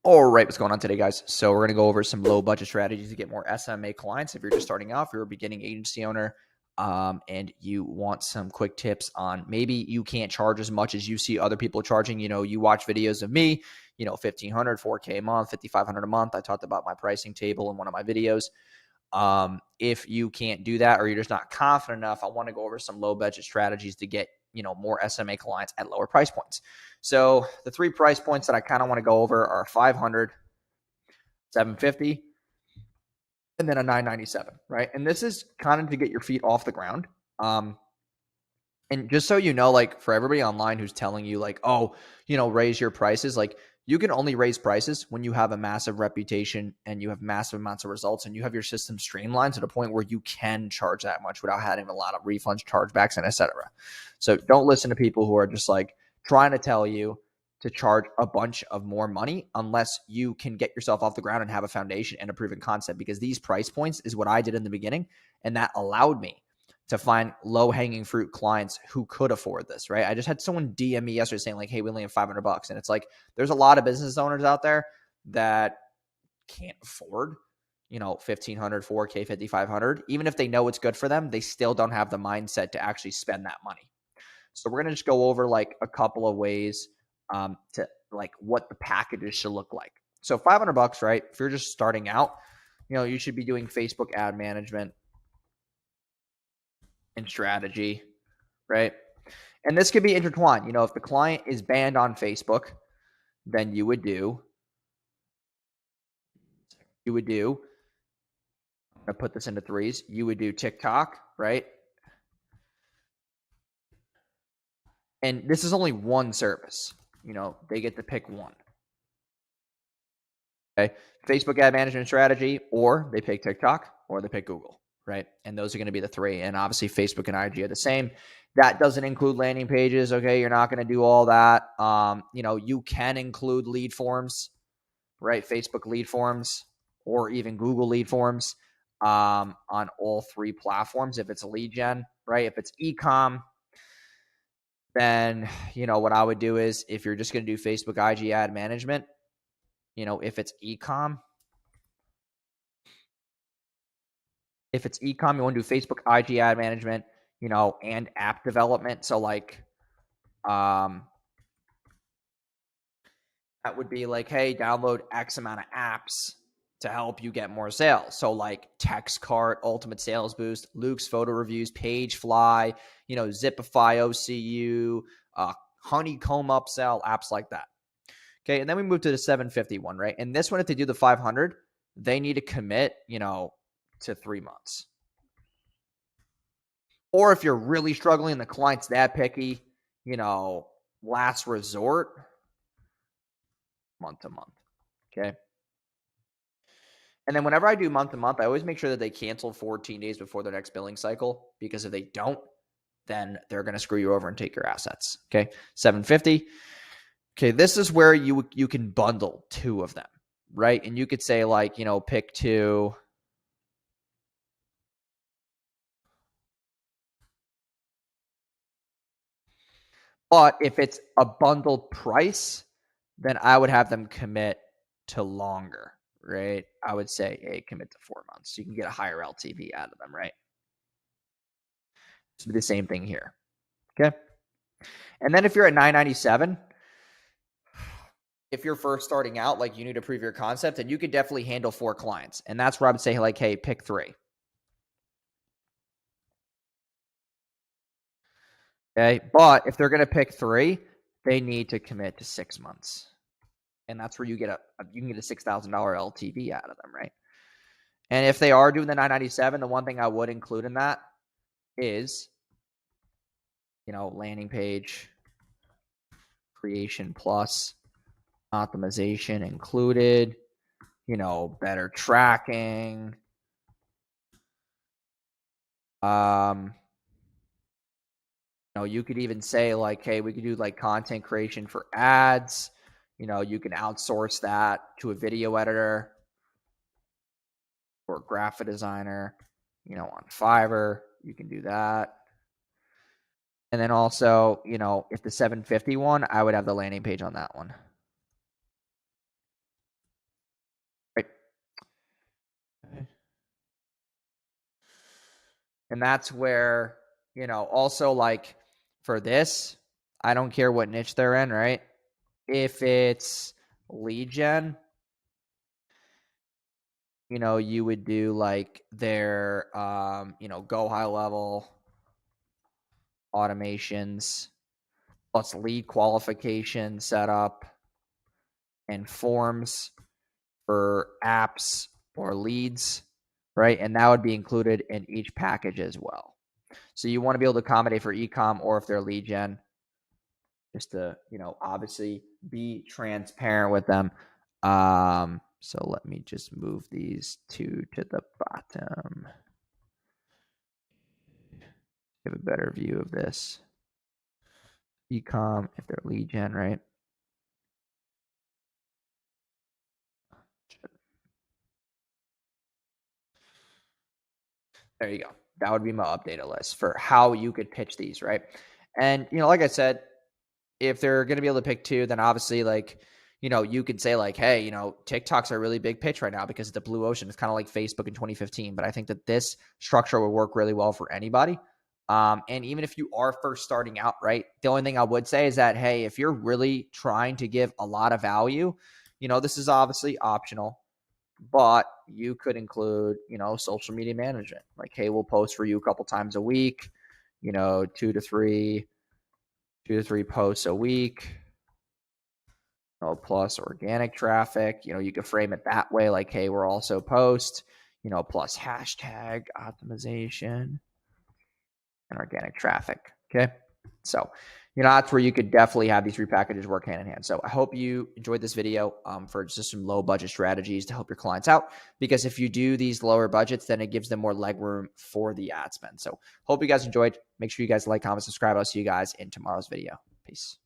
All right, what's going on today, guys? So we're going to go over some low budget strategies to get more SMMA clients. If you're just starting out, if you're a beginning agency owner, and you want some quick tips on maybe you can't charge as much as you see other people charging. You watch videos of me, 1,500, 4K a month, 5,500 a month. I talked about my pricing table in one of my videos. If you can't do that or you're just not confident enough, I want to go over some low budget strategies to get more SMMA clients at lower price points. So the three price points that I kind of want to go over are 500, 750, and then a 997, right? And this is kind of to get your feet off the ground. And just so you know, like for everybody online who's telling you like, oh, raise your prices, like you can only raise prices when you have a massive reputation and you have massive amounts of results and you have your system streamlined to the point where you can charge that much without having a lot of refunds, chargebacks, and etc. So don't listen to people who are just like trying to tell you to charge a bunch of more money unless you can get yourself off the ground and have a foundation and a proven concept, because these price points is what I did in the beginning. And that allowed me to find low-hanging fruit clients who could afford this, right? I just had someone DM me yesterday saying like, hey, we only have $500. And it's like, there's a lot of business owners out there that can't afford, 1,500, 4K, 5,500. Even if they know it's good for them, they still don't have the mindset to actually spend that money. So we're going to just go over like a couple of ways to like what the packages should look like. So $500, right? If you're just starting out, you should be doing Facebook ad management and strategy, right? And this could be intertwined. If the client is banned on Facebook, then you would do, I'm going to put this into threes. You would do TikTok, right? And this is only one service. They get to pick one. Okay. Facebook ad management strategy, or they pick TikTok, or they pick Google, right? And those are going to be the three. And obviously Facebook and IG are the same. That doesn't include landing pages. Okay. You're not going to do all that. You can include lead forms, right? Facebook lead forms or even Google lead forms on all three platforms. If it's a lead gen, right? If it's e-com, then, what I would do is if you're just going to do Facebook IG ad management, if it's e-com, you want to do Facebook IG ad management, and app development. So like, that would be like, hey, download X amount of apps to help you get more sales. So like TextCart, Ultimate Sales Boost, Luke's Photo Reviews, Pagefly, Zipify OCU, Honeycomb Upsell, apps like that. Okay, and then we move to the 751, right? And this one, if they do the 500, they need to commit, to 3 months. Or if you're really struggling, the client's that picky, last resort, month to month. Okay. And then whenever I do month to month, I always make sure that they cancel 14 days before their next billing cycle, because if they don't, then they're going to screw you over and take your assets. Okay. 750. Okay. This is where you can bundle two of them, right? And you could say like, pick two. But if it's a bundled price, then I would have them commit to longer, right? I would say, hey, commit to 4 months. So you can get a higher LTV out of them, right? So the same thing here. Okay. And then if you're at 997, if you're first starting out, like you need to prove your concept, and you could definitely handle 4 clients. And that's where I would say like, hey, pick 3. Okay. But if they're going to pick 3, they need to commit to 6 months. And that's where you get you can get a $6,000 LTV out of them, right? And if they are doing the 997, the one thing I would include in that is, landing page creation plus optimization included, better tracking. You could even say like, hey, we could do like content creation for ads. You can outsource that to a video editor or a graphic designer, on Fiverr. You can do that. And then also, if the 751, I would have the landing page on that one. And that's where, also like for this, I don't care what niche they're in, right? If it's lead gen, you would do like their, go high level automations plus lead qualification setup and forms for apps or leads, right? And that would be included in each package as well. So you want to be able to accommodate for e-com or if they're lead gen, just to, obviously be transparent with them. So let me just move these two to the bottom. Give a better view of this. E-com, if they're lead gen, right? There you go. That would be my updated list for how you could pitch these, right? And, like I said, if they're going to be able to pick two, then obviously, like, you could say, like, hey, TikTok's a really big pitch right now because the blue ocean. It's kind of like Facebook in 2015. But I think that this structure would work really well for anybody. And even if you are first starting out, right, the only thing I would say is that, hey, if you're really trying to give a lot of value, this is obviously optional. But you could include, social media management. Like, hey, we'll post for you a couple times a week, two to three posts a week, plus organic traffic. You could frame it that way, like, hey, we're also post, plus hashtag optimization and organic traffic. Okay. So, that's where you could definitely have these three packages work hand in hand. So I hope you enjoyed this video for just some low budget strategies to help your clients out, because if you do these lower budgets, then it gives them more leg room for the ad spend. So hope you guys enjoyed. Make sure you guys like, comment, subscribe. I'll see you guys in tomorrow's video. Peace.